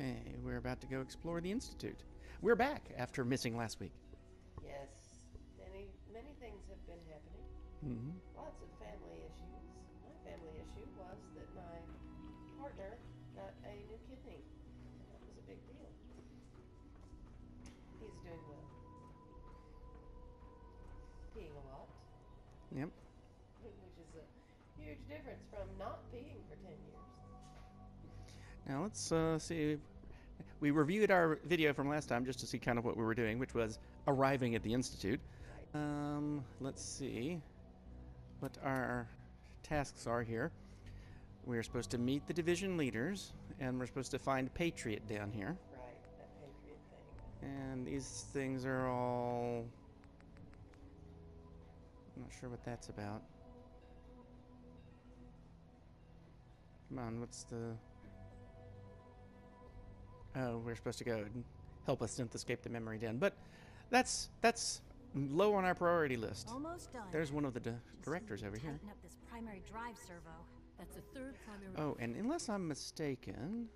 Okay, we're about to go explore the Institute. We're back after missing last week. Yes, many things have been happening. Mm-hmm. Lots of family issues. My family issue was that my partner got a new kidney. That was a big deal. He's doing well. Peeing a lot, Yep. which is a huge difference from not peeing for 10 years. Now let's see. We reviewed our video from last time just to see kind of what we were doing, which was arriving at the Institute. Right. Let's see what our tasks are here. We're supposed to meet the division leaders, and we're supposed to find Patriot down here. Right, that Patriot thing. And these things are all... I'm not sure what that's about. Come on, what's the... Oh, we're supposed to go and help a synth escape the memory den. But that's low on our priority list. Almost done. There's one of the directors over here. Tighten up this primary drive servo. That's the third primary... Oh, and unless I'm mistaken...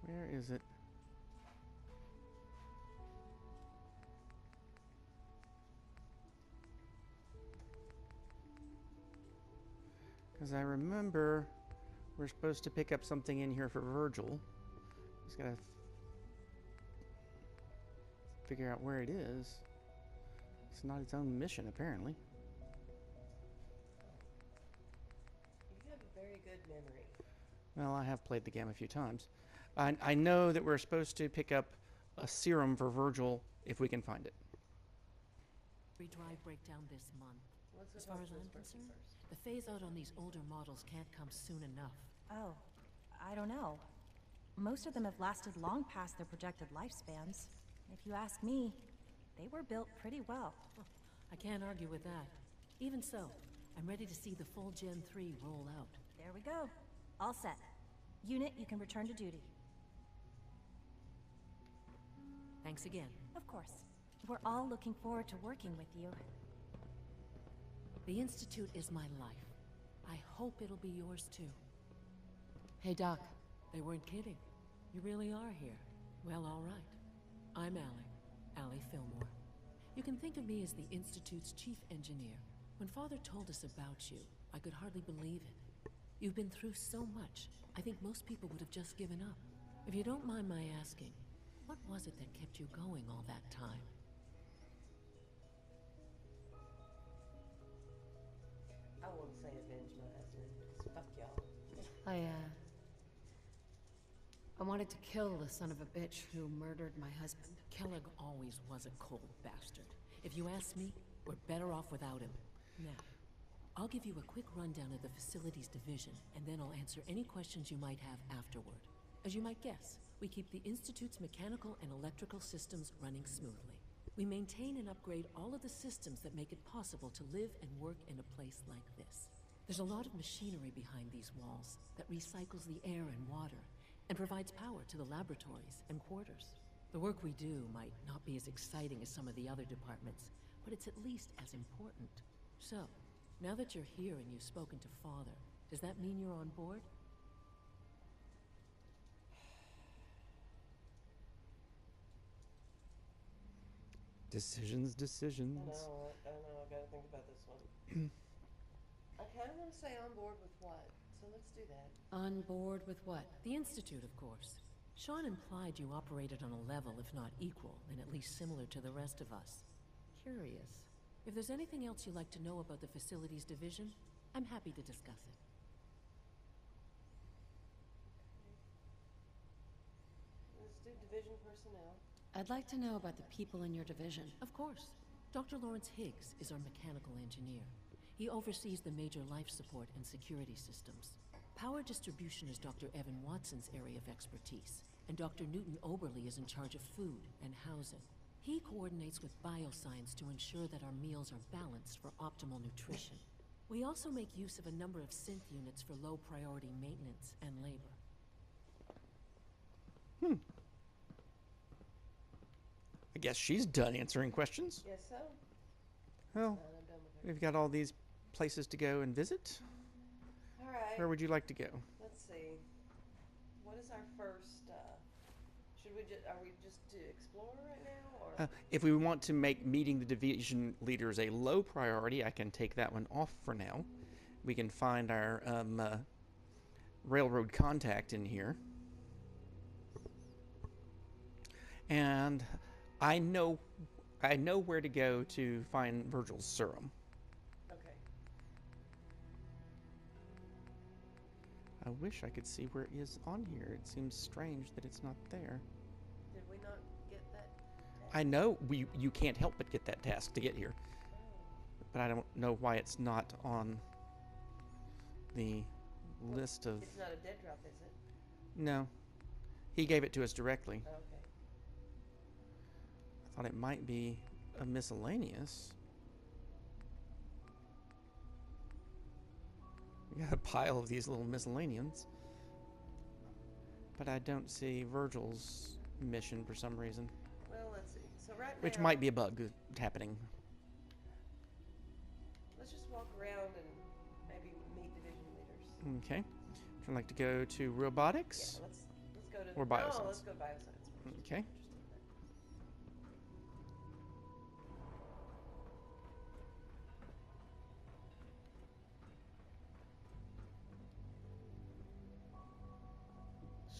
Where is it? Because I remember we're supposed to pick up something in here for Virgil. Just gotta figure out where it is. It's not its own mission, apparently. You have a very good memory. Well, I have played the game a few times. I know that we're supposed to pick up a serum for Virgil if we can find it. drive breakdown this month. What's As far as I'm concerned, the phase-out on these older models can't come soon enough. Oh, I don't know. Most of them have lasted long past their projected lifespans. If you ask me, they were built pretty well. I can't argue with that. Even so, I'm ready to see the full Gen 3 roll out. There we go. All set. Unit, you can return to duty. Thanks again. Of course. We're all looking forward to working with you. The Institute is my life. I hope it'll be yours too. Hey, Doc. They weren't kidding. You really are here. Well, all right. I'm Allie Fillmore. You can think of me as the Institute's chief engineer. When Father told us about you, I could hardly believe it. You've been through so much, I think most people would have just given up. If you don't mind my asking, what was it that kept you going all that time? I won't say avenge my husband, 'cause fuck y'all. I wanted to kill the son of a bitch who murdered my husband. Kellogg always was a cold bastard. If you ask me, we're better off without him. Now, I'll give you a quick rundown of the facilities division, and then I'll answer any questions you might have afterward. As you might guess, we keep the Institute's mechanical and electrical systems running smoothly. We maintain and upgrade all of the systems that make it possible to live and work in a place like this. There's a lot of machinery behind these walls that recycles the air and water and provides power to the laboratories and quarters. The work we do might not be as exciting as some of the other departments, but it's at least as important. So, now that you're here and you've spoken to Father, does that mean you're on board? Decisions. I know, I gotta think about this one. I kinda wanna say on board with what, so let's do that. On board with what? The Institute, of course. Sean implied you operated on a level, if not equal, and at least similar to the rest of us. Curious. If there's anything else you'd like to know about the facilities division, I'm happy to discuss it. Let's do division personnel. I'd like to know about the people in your division. Of course. Dr. Lawrence Higgs is our mechanical engineer. He oversees the major life support and security systems. Power distribution is Dr. Evan Watson's area of expertise, and Dr. Newton Oberly is in charge of food and housing. He coordinates with bioscience to ensure that our meals are balanced for optimal nutrition. We also make use of a number of synth units for low-priority maintenance and labor. I guess she's done answering questions. Yes, so? Well, I'm done with her. we've got all these places to go and visit? All right. Where would you like to go? Let's see. What is our first? Should we just? Are we just to explore right now, or? If we want to make meeting the division leaders a low priority, I can take that one off for now. We can find our railroad contact in here. And I know where to go to find Virgil's serum. Okay. I wish I could see where it is on here. It seems strange that it's not there. Did we not get that? I know you can't help but get that task to get here, but I don't know why it's not on the list of... It's not a dead drop, is it? No. He gave it to us directly. Okay. I thought it might be a miscellaneous. We got a pile of these little miscellaneous. But I don't see Virgil's mission for some reason. Well, let's see. So right now... Which might be a bug happening. Let's just walk around and maybe meet division leaders. Okay. Would you like to go to robotics? Yeah, let's go to... Or bioscience? No, let's go to bioscience first. Okay.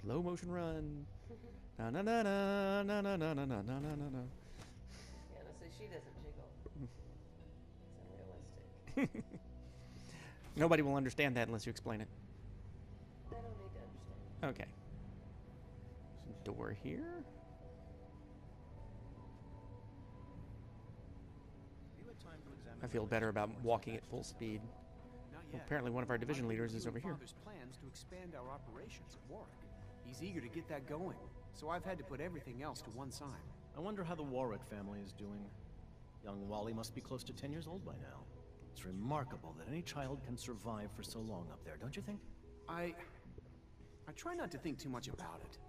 Slow motion run. Na na na na na na na na na na na na. Yeah, no, so she doesn't jiggle. It's unrealistic. Nobody will understand that unless you explain it. They don't need to understand. Okay. There's a door here. I feel better about walking at full speed. Well, apparently one of our division leaders is over here. Father's plans to expand our operations at Warwick. He's eager to get that going, so I've had to put everything else to one side. I wonder how the Warwick family is doing. Young Wally must be close to 10 years old by now. It's remarkable that any child can survive for so long up there, don't you think? I try not to think too much about it.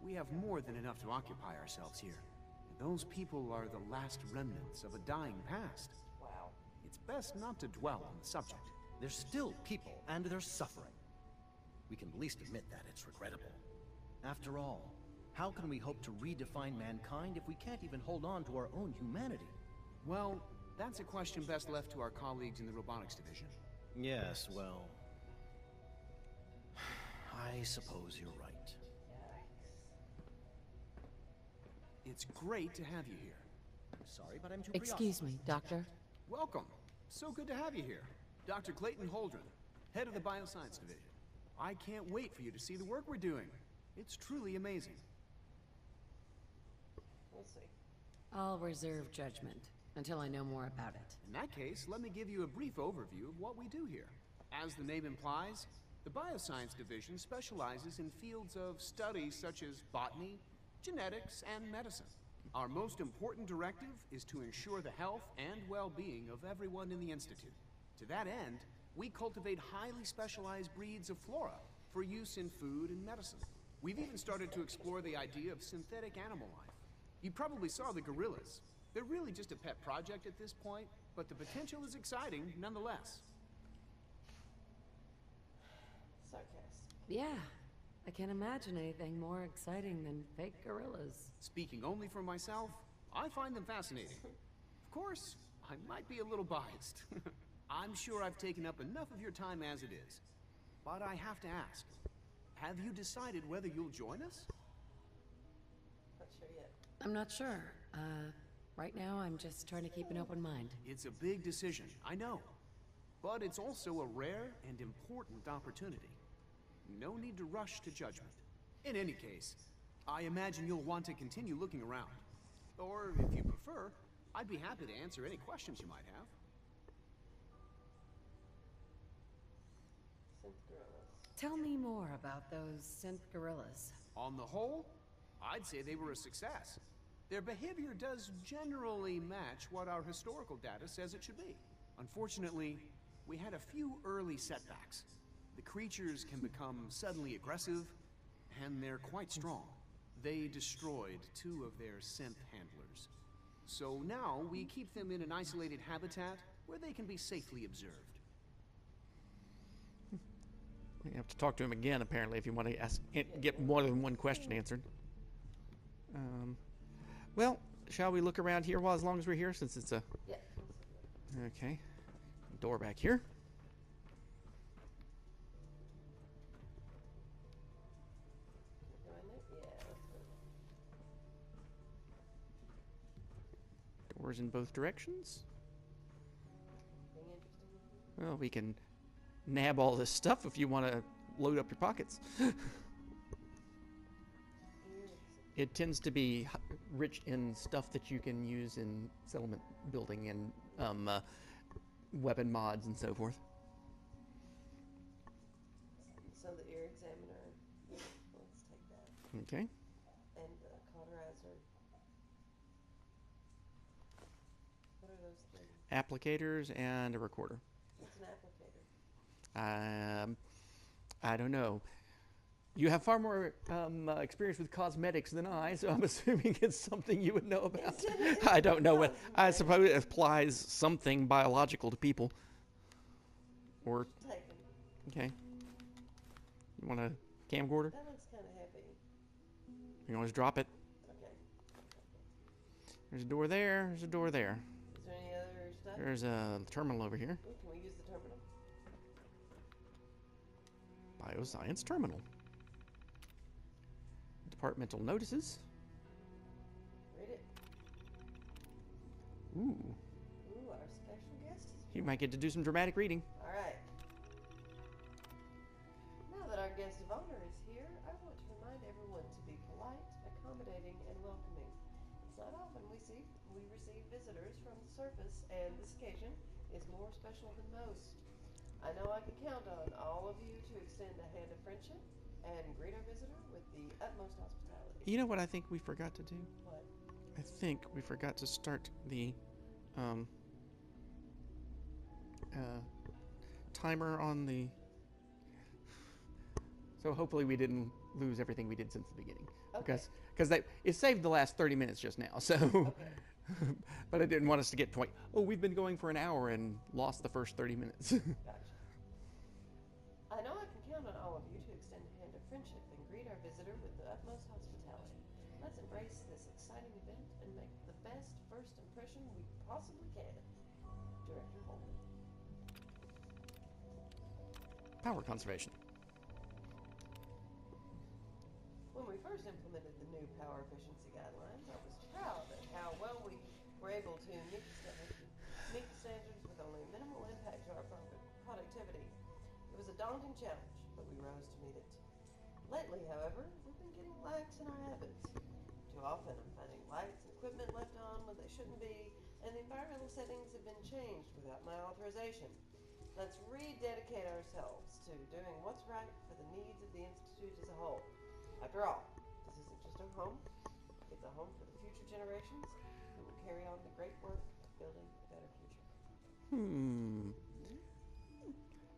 We have more than enough to occupy ourselves here. And those people are the last remnants of a dying past. Wow. It's best not to dwell on the subject. They're still people, and they're suffering. We can at least admit that it's regrettable. After all, how can we hope to redefine mankind if we can't even hold on to our own humanity? Well, that's a question best left to our colleagues in the robotics division. Yes, well... I suppose you're right. It's great to have you here. Sorry, but I'm too Excuse me, Doctor. Welcome. So good to have you here. Dr. Clayton Holdren, head of the Bioscience Division. I can't wait for you to see the work we're doing. It's truly amazing. We'll see. I'll reserve judgment until I know more about it. In that case, let me give you a brief overview of what we do here. As the name implies, the Bioscience Division specializes in fields of study such as botany, genetics, and medicine. Our most important directive is to ensure the health and well-being of everyone in the Institute. To that end, we cultivate highly specialized breeds of flora for use in food and medicine. We've even started to explore the idea of synthetic animal life. You probably saw the gorillas. They're really just a pet project at this point, but the potential is exciting nonetheless. Sarcasm. Yeah, I can't imagine anything more exciting than fake gorillas. Speaking only for myself, I find them fascinating. Of course, I might be a little biased. I'm sure I've taken up enough of your time as it is. But I have to ask, have you decided whether you'll join us? Not sure yet. I'm not sure. Right now I'm just trying to keep an open mind. It's a big decision, I know. But it's also a rare and important opportunity. No need to rush to judgment. In any case, I imagine you'll want to continue looking around. Or, if you prefer, I'd be happy to answer any questions you might have. Synth gorillas. Tell me more about those synth gorillas. On the whole, I'd say they were a success. Their behavior does generally match what our historical data says it should be. Unfortunately, we had a few early setbacks. The creatures can become suddenly aggressive, and they're quite strong. They destroyed 2 of their synth handlers. So now we keep them in an isolated habitat where they can be safely observed. You have to talk to him again, apparently, if you want to ask, get more than one question answered. Well, shall we look around here as long as we're here, since it's a... Yeah. Okay. Door back here. Go in there? Yeah, let's go. Doors in both directions. Anything interesting? Well, we can nab all this stuff if you want to load up your pockets. It tends to be rich in stuff that you can use in settlement building and weapon mods and so forth. So the ear examiner, let's take that. Okay. And the cauterizer. What are those things? Applicators and a recorder. What's an applicator? I don't know. You have far more experience with cosmetics than I, so I'm assuming it's something you would know about. I don't know what. I suppose it applies something biological to people. Or Taken. okay. You want a camcorder? That looks kind of heavy. You can always drop it. Okay. There's a door there. There's a door there. Is there any other stuff? There's a terminal over here. Ooh, can we use the terminal? Bioscience terminal. Departmental notices. Read it. Ooh. Ooh, our special guest is You might get to do some dramatic reading. All right. Now that our guest of honor is here, I want to remind everyone to be polite, accommodating, and welcoming. It's not often we receive visitors from the surface, and this occasion is more special than most. I know I can count on all of you to extend a hand of friendship and greet our visitor with the utmost hospitality. You know what I think we forgot to do? What? I think we forgot to start the timer on the... So hopefully we didn't lose everything we did since the beginning. Okay. Because it saved the last 30 minutes just now, so... Okay. But I didn't want us to get to point, oh, we've been going for an hour and lost the first 30 minutes. Gotcha. I know I can count on all of you to extend a hand of friendship and greet our visitor with the utmost hospitality. Let's embrace this exciting event and make the best first impression we possibly can. Director Holden. Power conservation. When we first implemented the new power efficiency guidelines, I was proud at how well we were able to meet the standards with only minimal impact to our productivity. It was a daunting challenge, but we rose to meet it. Lately, however, we've been getting lax in our habits. Too often, I'm finding lights and equipment left on when they shouldn't be, and the environmental settings have been changed without my authorization. Let's rededicate ourselves to doing what's right for the needs of the Institute as a whole. After all, this isn't just a home, it's a home for the future generations who will carry on the great work of building a better future.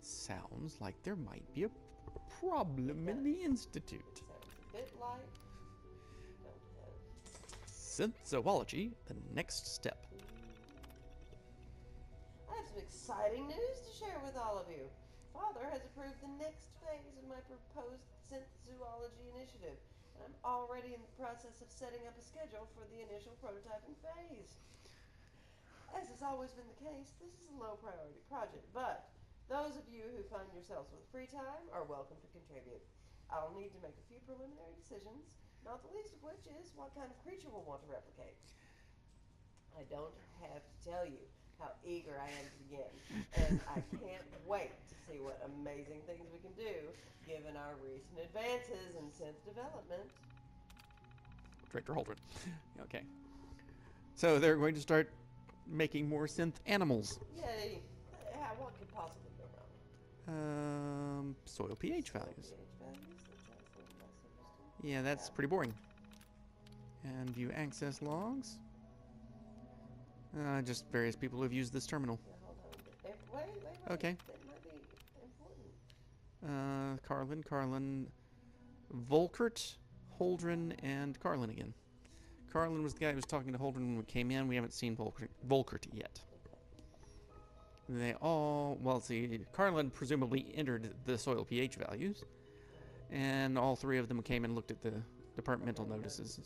Sounds like there might be a problem in the Institute. Sounds a bit like don't have Synth-zoology, the next step. I have some exciting news to share with all of you. Father has approved the next phase of my proposed synth zoology initiative, and I'm already in the process of setting up a schedule for the initial prototyping phase. As has always been the case, this is a low priority project, but those of you who find yourselves with free time are welcome to contribute. I'll need to make a few preliminary decisions, not the least of which is what kind of creature we'll want to replicate. I don't have to tell you how eager I am to begin, and I can't wait to see what amazing things we can do given our recent advances in synth development. Director Holdren. Okay. So they're going to start making more synth animals. Yay! What could possibly go wrong? Soil pH values. pH values? That sounds a little less interesting. Yeah, that's pretty boring. And view access logs. Just various people who've used this terminal. Yeah, hold on. Wait. Okay. That might be important. Carlin, Volkert, Holdren, and Carlin again. Carlin was the guy who was talking to Holden when we came in. We haven't seen Volkerty yet. They all, well, see, Carlin presumably entered the soil pH values, and all three of them came and looked at the departmental notices.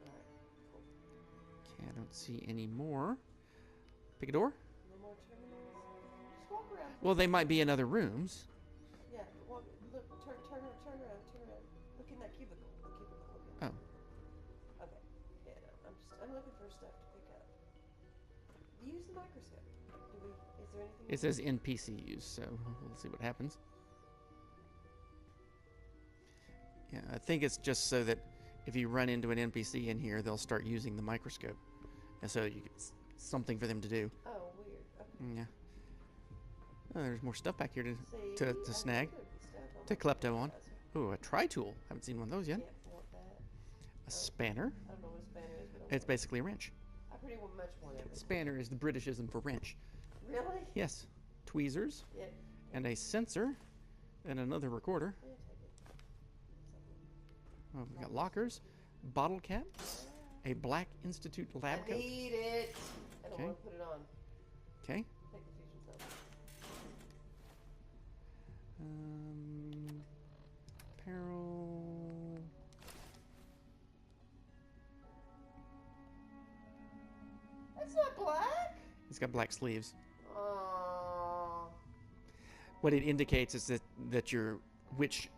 Alright, cool. Okay, I don't see any more. Pick a door? No more terminals? Just walk around. Well, they might be in other rooms. Yeah, walk, look, turn around. Look in that cubicle. The cubicle. Look in. Oh. Okay. Yeah, no, I'm looking for stuff to pick up. Use the microscope. Is there anything? It says NPC use, so we'll see what happens. Yeah, I think it's just so that if you run into an NPC in here, they'll start using the microscope. And so you get something for them to do. Oh, weird. Okay. Yeah. Oh, there's more stuff back here See, to I snag. knew there'd be stuff on To my klepto on. supervisor. Ooh, a tri-tool. Haven't seen one of those yet. Yeah, want that. A spanner. I don't know what a spanner is, but It's basically a wrench. I pretty much want everything. Spanner is the Britishism for wrench. Really? Yes. Tweezers. Yeah. And a sensor. And another recorder. Yeah, take it. Oh, we've got lockers. Bottle cap. A Black Institute lab I coat. need it. I don't Okay. want to put it on. Okay. Take the fusion cell. Apparel. That's not black. It's got black sleeves. Oh. What it indicates is that you're which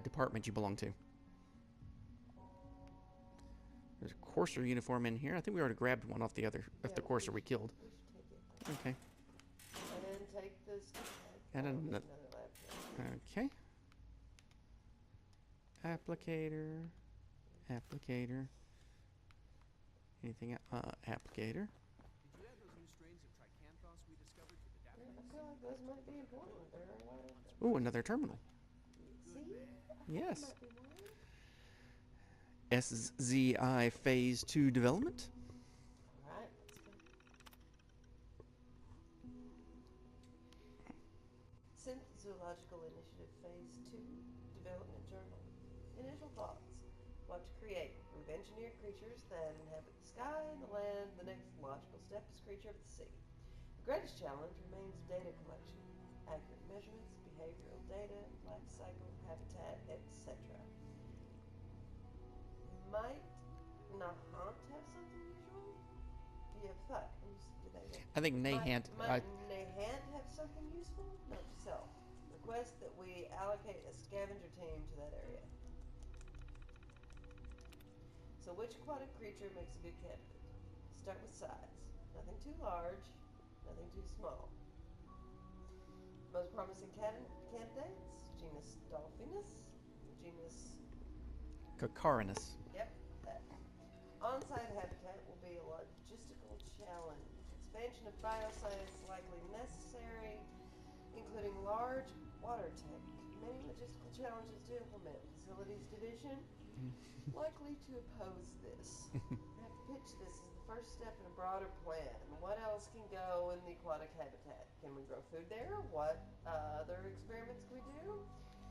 department you belong to. There's a courser uniform in here. I think we already grabbed one off the Yeah, courser we killed. We should take it. Okay. And then take this. And oh, another. lab coat. Okay. Applicator. Applicator. Anything? Applicator. Did you add those new strains of tricanthos we discovered to the Yeah, database? I feel like those might be important. Why don't Ooh, another terminal. see? Yes. Might be one. SZI Phase 2 development. Alright, let's go. Synth-Zoological Initiative Phase 2 Development Journal. Initial thoughts. What to create? We've engineered creatures that inhabit the sky and the land. The next logical step is creature of the sea. The greatest challenge remains data collection. Accurate measurements, behavioral data, life cycle, habitat, etc. Might Nahant have something usual? Yeah, fuck. Did I get I think Nahant. Might Nahant have something useful? Note to self. Request that we allocate a scavenger team to that area. So which aquatic creature makes a good candidate? Start with size. Nothing too large, nothing too small. Most promising candidates? Genus Dolphinus, genus... Cacarinus. Yep, that. On-site habitat will be a logistical challenge. Expansion of bioscience likely necessary, including large water tank. Many logistical challenges to implement. Facilities division likely to oppose this. We have to pitch this as the first step in a broader plan. What else can go in the aquatic habitat? Can we grow food there? What other experiments can we do?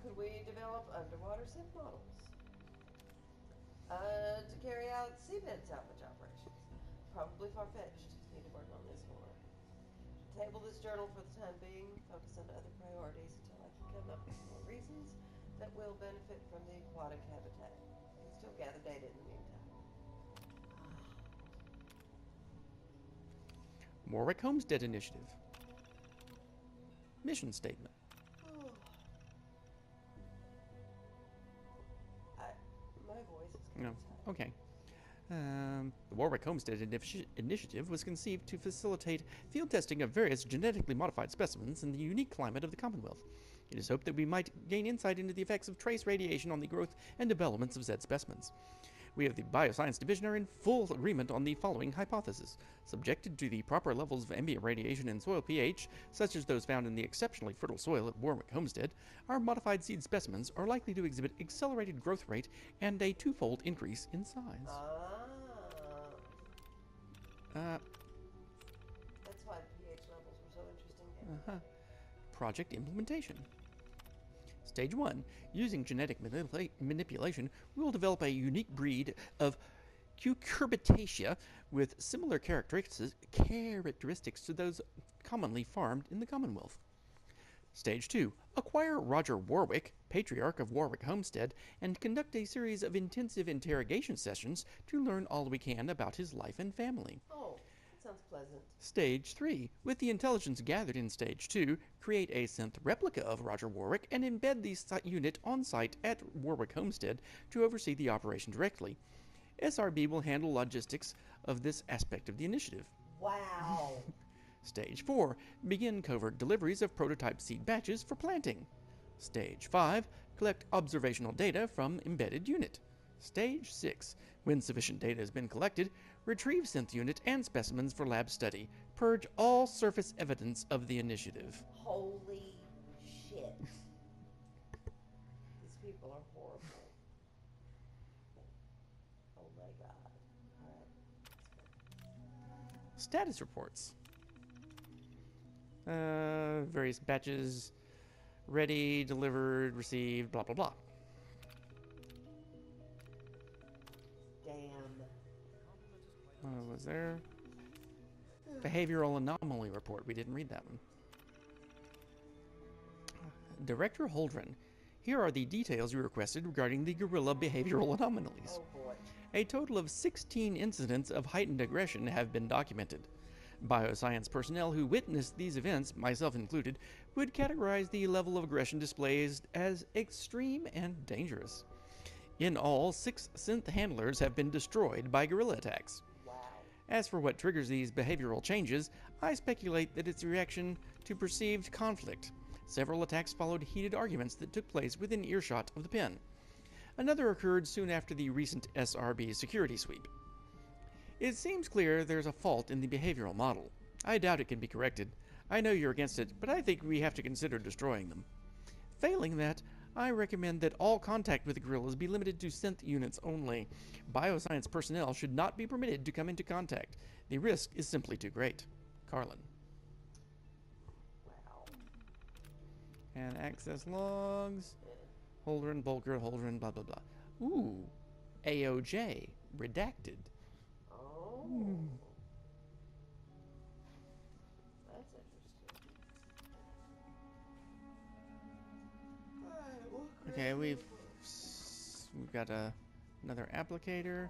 Could we develop underwater synth models? To carry out seabed salvage operations. Probably far-fetched. Need to work on this more. Table this journal for the time being. Focus on other priorities until I can come up with more reasons that will benefit from the aquatic habitat. I can still gather data in the meantime. Warwick Homestead Initiative. Mission statement. My voice is kind No. of tired. Okay. The Warwick Homestead Initiative was conceived to facilitate field testing of various genetically modified specimens in the unique climate of the Commonwealth. It is hoped that we might gain insight into the effects of trace radiation on the growth and developments of said specimens. We of the Bioscience Division are in full agreement on the following hypothesis. Subjected to the proper levels of ambient radiation and soil pH, such as those found in the exceptionally fertile soil at Warwick Homestead, our modified seed specimens are likely to exhibit accelerated growth rate and a twofold increase in size. That's why pH levels were so interesting. Project implementation. Stage 1. Using genetic manipulation, we will develop a unique breed of cucurbitacea with similar characteristics to those commonly farmed in the Commonwealth. Stage 2. Acquire Roger Warwick, Patriarch of Warwick Homestead, and conduct a series of intensive interrogation sessions to learn all we can about his life and family. Oh, that sounds pleasant. Stage 3. With the intelligence gathered in Stage 2, create a synth replica of Roger Warwick and embed the unit on site at Warwick Homestead to oversee the operation directly. SRB will handle logistics of this aspect of the initiative. Wow. Stage 4. Begin covert deliveries of prototype seed batches for planting. Stage 5. Collect observational data from embedded unit. Stage 6. When sufficient data has been collected, retrieve synth unit and specimens for lab study. Purge all surface evidence of the initiative. Holy shit. These people are horrible. Oh my god. Alright. Status reports. Various batches ready, delivered, received, blah, blah, blah. Damn. Was there? Behavioral anomaly report. We didn't read that one. Director Holdren, here are the details you requested regarding the gorilla behavioral anomalies. Oh boy. A total of 16 incidents of heightened aggression have been documented. Bioscience personnel who witnessed these events, myself included, would categorize the level of aggression displayed as extreme and dangerous. In all, 6 synth handlers have been destroyed by gorilla attacks. Wow. As for what triggers these behavioral changes, I speculate that it's a reaction to perceived conflict. Several attacks followed heated arguments that took place within earshot of the pen. Another occurred soon after the recent SRB security sweep. It seems clear there's a fault in the behavioral model. I doubt it can be corrected. I know you're against it, but I think we have to consider destroying them. Failing that, I recommend that all contact with the gorillas be limited to synth units only. Bioscience personnel should not be permitted to come into contact. The risk is simply too great. Carlin. Wow. And access logs. Holdren, Holdren, blah, blah, blah. Ooh. AOJ. Redacted. Oh. That's interesting. Alright, well, Okay, we've got another applicator,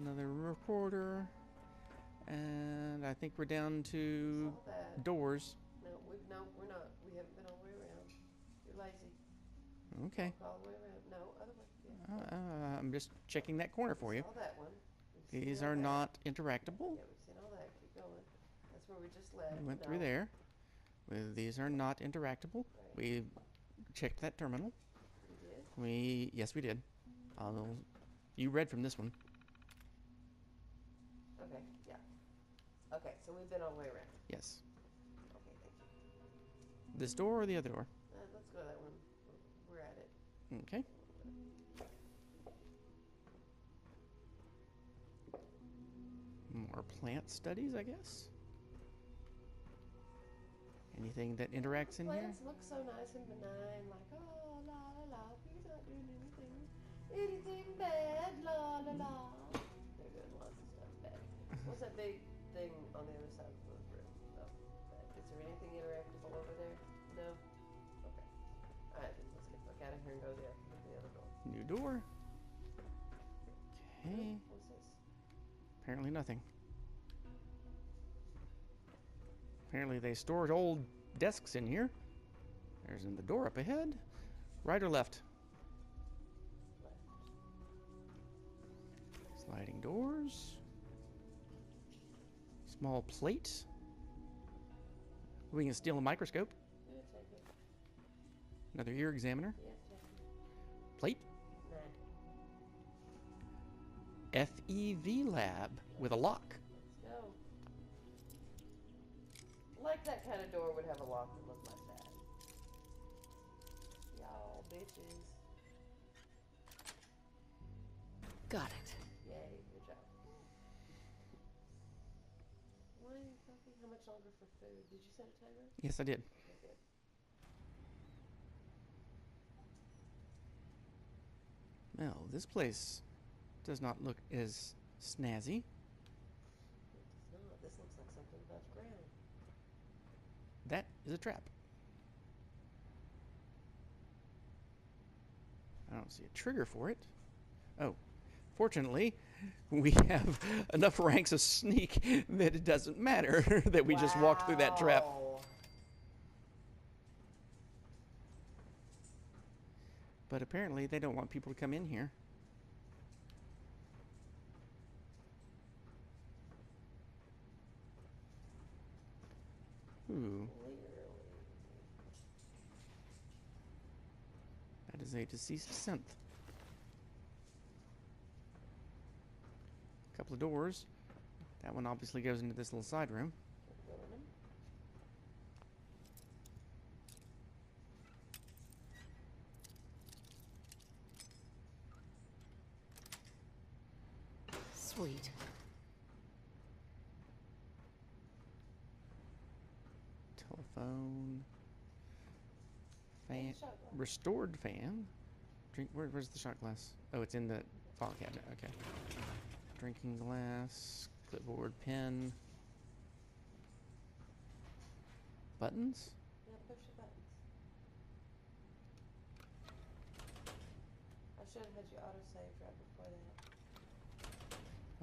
another reporter, and I think we're down to Saw that. doors. No, we're not. We haven't been all the way around. You're lazy. Okay. Walk all the way around. No, other way. Yeah. I'm just checking that corner for you. Saw that one. We've These seen all are that. not interactable. Yeah, we've seen all that. Keep going. That's where we just left. We went No. through there. These are not interactable. Right. We checked that terminal. We did. Yes, we did. You read from this one. Okay. Yeah. Okay, so we've been all the way around. Yes. Okay, thank you. This door or the other door? Let's go to that one. We're at it. Okay. More plant studies, I guess. Anything that interacts in here? Plants look so nice and benign, like oh la la la. He's not doing anything bad, la la la. They're doing lots of stuff bad. What's that big thing on the other side of the room? Oh, is there anything interactable over there? No. Okay. All right, let's get the fuck out of here and go to the other door. New door. Okay. What's this? Apparently nothing. Apparently they stored old desks in here. There's the door up ahead. Right or left? Left. Sliding doors. Small plate. We can steal a microscope. Yeah, take it. Another ear examiner. Yeah, take it. Plate. Nah. FEV lab with a lock. Let's go. Like that kind of door would have a lock that looked like that. Y'all bitches. Got it. Yay, good job. Wine, coffee, how much longer for food? Did you set a timer? Yes, I did. Okay, good. Well, this place does not look as snazzy. It does not. This looks like something above ground. That is a trap. I don't see a trigger for it. Oh, fortunately, we have enough ranks of sneak that it doesn't matter that we just walked through that trap. Wow. But apparently they don't want people to come in here. Ooh. That is a deceased synth. Couple of doors. That one obviously goes into this little side room. Sweet. Telephone. Fan. Shot glass. Restored fan. Drink. Where's the shot glass? Oh, it's in the file cabinet. Okay. Drinking glass. Clipboard. Pen. Buttons. Yeah, push the buttons. I should have had you autosave right before that.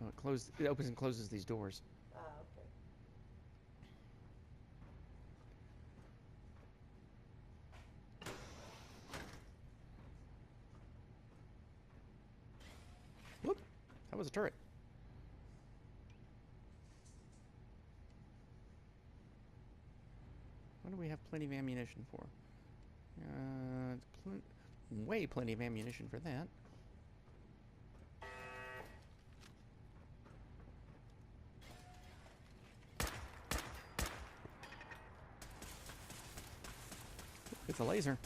Oh, it closed. It opens and closes these doors. Ah, okay. Whoop! That was a turret. What do we have plenty of ammunition for? Way plenty of ammunition for that. It's a laser.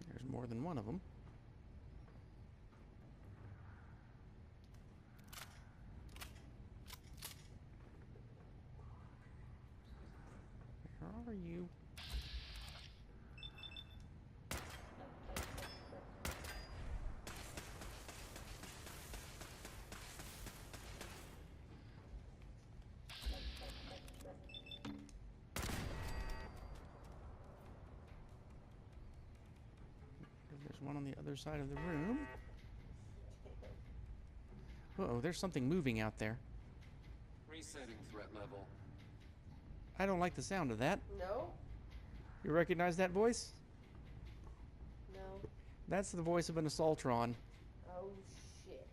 There's more than one of them. Where are you? There's one on the other side of the room. Uh-oh, there's something moving out there. Resetting threat level. I don't like the sound of that. No? You recognize that voice? No. That's the voice of an Assaultron. Oh, shit.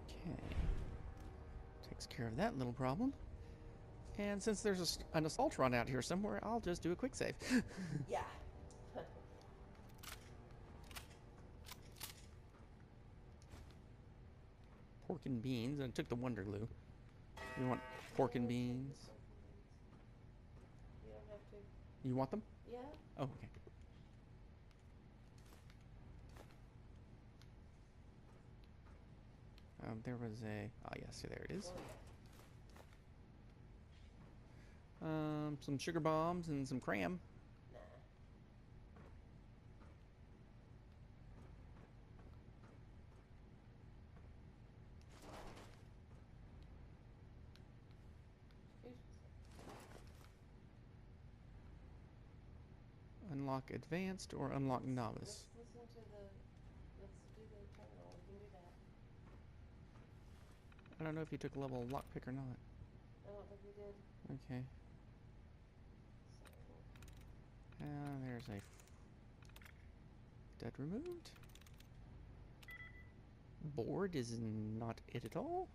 Okay. Takes care of that little problem. And since there's an Assaultron out here somewhere, I'll just do a quick save. Yeah. Pork and beans, and I took the Wonderloo. You want pork and beans? You don't have to. You want them? Yeah? Oh, okay. There was a. Oh, yes, there it is. Some sugar bombs and some cram. Nah. Unlock advanced or unlock novice. Let's listen to the. Let's do the terminal. We can do that. I don't know if you took a level lockpick or not. I don't think we did. Okay. There's a dead removed. Board is not it at all.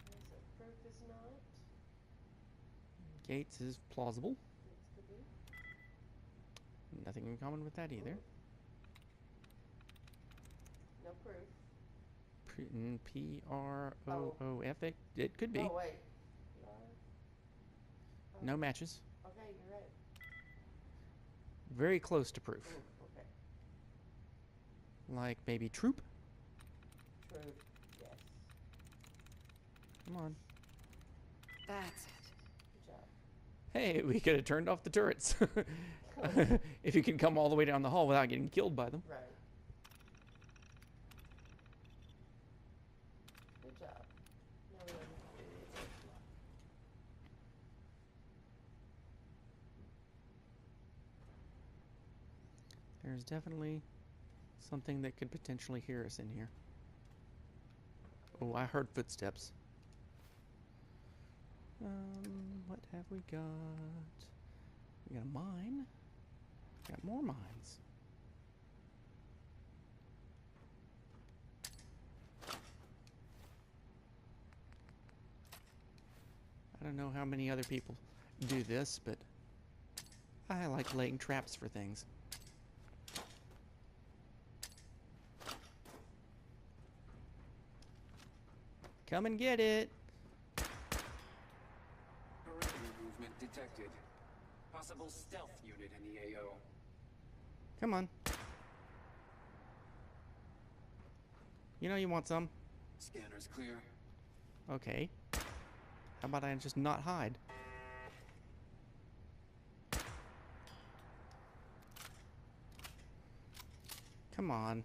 So proof is not. Gates is plausible. Gates could be. Nothing in common with that either. No proof. P-R-O-O-F. It could be. Oh, wait. No matches. Okay, you're right. Very close to proof. Okay. Like maybe troop? Proof, yes. Come on. That's it. Good job. Hey, we could have turned off the turrets. If you can come all the way down the hall without getting killed by them. Right. Good job. Now we don't have to do the other block. There's definitely something that could potentially hear us in here. Oh, I heard footsteps. What have we got? We got a mine. Got more mines. I don't know how many other people do this, but I like laying traps for things. Come and get it. Perimeter movement detected. Possible stealth unit in the AO. Come on. You know you want some. Scanner's clear. Okay. How about I just not hide? Come on.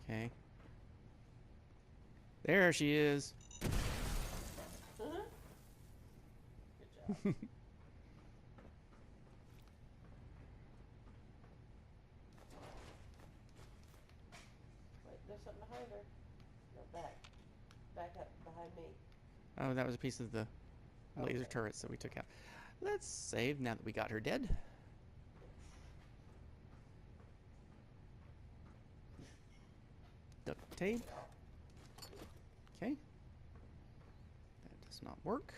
Okay. There she is. Good job. Wait, there's something behind her. No, back. Back up behind me. Oh, that was a piece of the laser Okay. turrets that we took out. Let's save now that we got her dead. Duct tape. Okay. That does not work.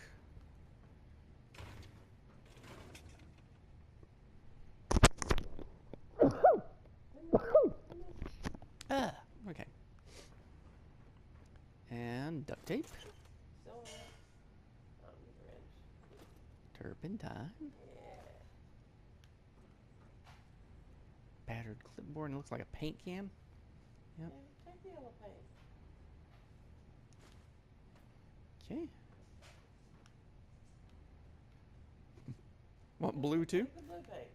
Ah, okay. And duct tape. Still on it. Oh, need a wrench. Turpentine. Yeah. Battered clipboard. And it looks like a paint can. Yep. Yeah, take the yellow paint. Okay. Want blue too? Take the blue paint.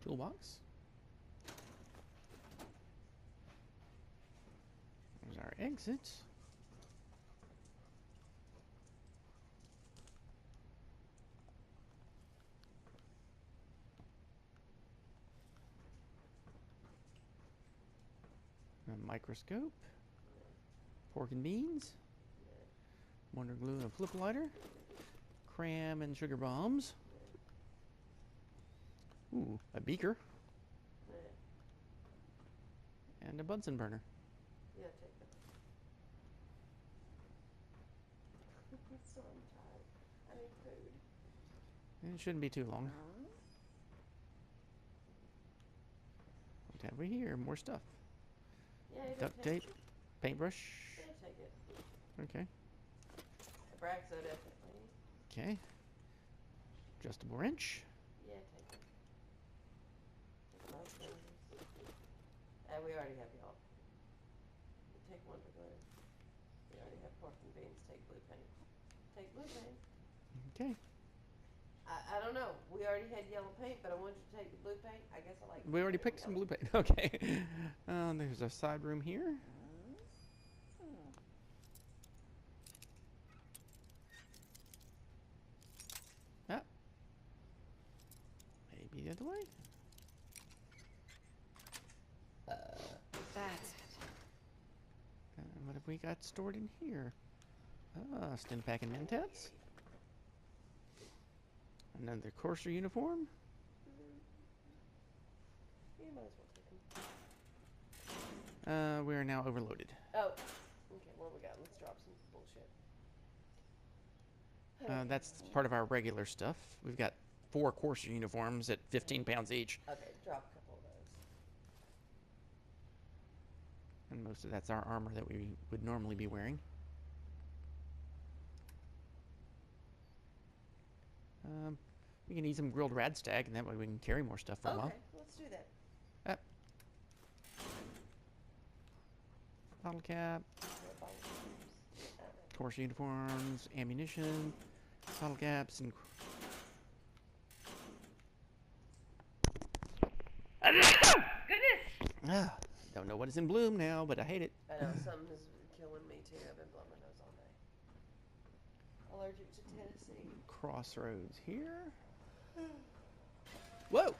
Toolbox. There's our exit. A microscope. Pork and beans. Wonder glue and a flip lighter. Cram and sugar bombs. Ooh, a beaker. Yeah, And a Bunsen burner. yeah, take it. So I'm tired. I need food. And it shouldn't be too long. What have we here? More stuff. Yeah, you Duct take tape. Paintbrush. Yeah, take it. Okay. Abraxo definitely. Okay. Adjustable wrench. Yeah, take it. Take most things. We already have y'all. You take one to glue. We already have pork and beans. Take blue paint. Take blue paint. Okay. I don't know. We already had yellow paint, but I wanted you to take the blue paint. I guess I like. We already picked some blue paint. Okay. There's a side room here. Ah. Maybe the other way? That's it. What have we got stored in here? Stim pack and mentats. Another courser uniform. You might as well take them. We are now overloaded. Oh, okay. What we got? Let's drop some bullshit. That's part of our regular stuff. We've got 4 courser uniforms at 15 pounds each. Okay, drop a couple of those. And most of that's our armor that we would normally be wearing. We can eat some grilled radstag, and that way we can carry more stuff for a while. Okay, let's do that. Bottle cap, course uniforms, ammunition, bottle caps, and... Goodness! Don't know what is in bloom now, but I hate it. I know, something's killing me too. I've been blowing my nose all day. Allergic to Tennessee. Crossroads here. Whoa!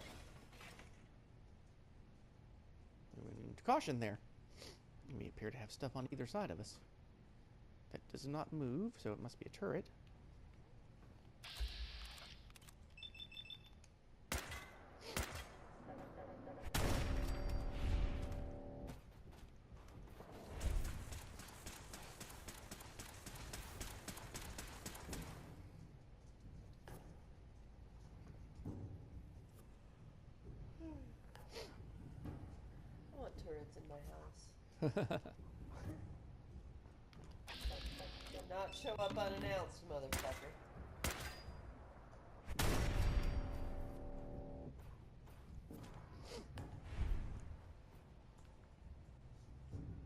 Caution there. We appear to have stuff on either side of us. That does not move, so it must be a turret. I want turrets in my house. Do not show up unannounced, motherfucker.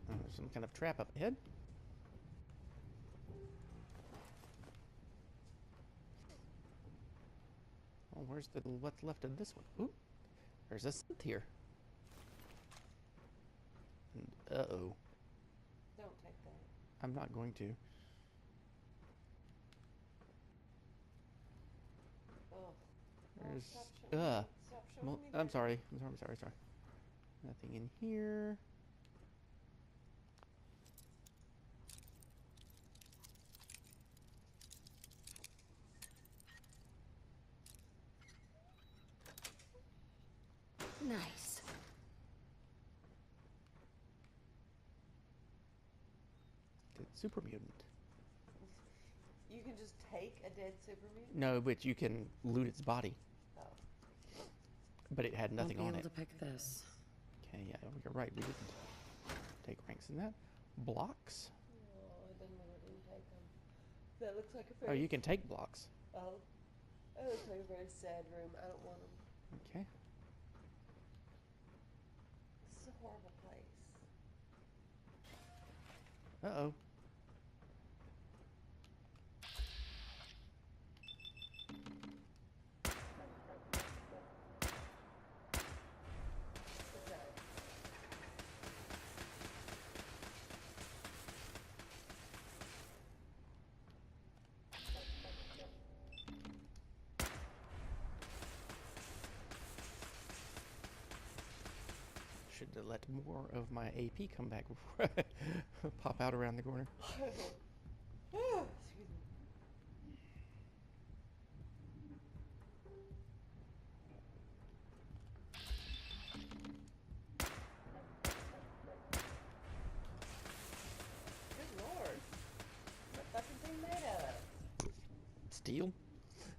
There's some kind of trap up ahead. Oh, where's what's left of this one? Ooh, there's a synth here. And, uh-oh. Don't take that. I'm not going to. Oh. There's, Stop showing me. Stop showing me I'm that. sorry. Sorry. Nothing in here. Nice. Dead super mutant. You can just take a dead super mutant? No, but you can loot its body. Oh. But it had nothing Won't on be it. able to pick this. Okay, yeah, you're right. We didn't take ranks in that. Blocks? Oh, it doesn't matter. I didn't take them. That looks like a Oh, very... you can take blocks. Oh. That looks like a very sad room. I don't want them. Okay. This is a horrible place. Uh-oh. What's that? Should have let more of my AP come back before I pop out around the corner. Excuse me. Good lord. What's that fucking thing made of? Steel?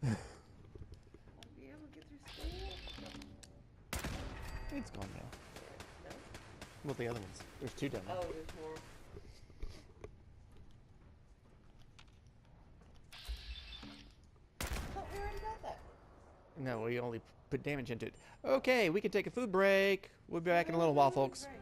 I'll be able to get through steel? It's gone now. No? Well, the other ones. There's 2 down there. Oh, there's more. I thought we already got that one. No, we only put damage into it. Okay, we can take a food break. We'll be back in a little while, folks. Great.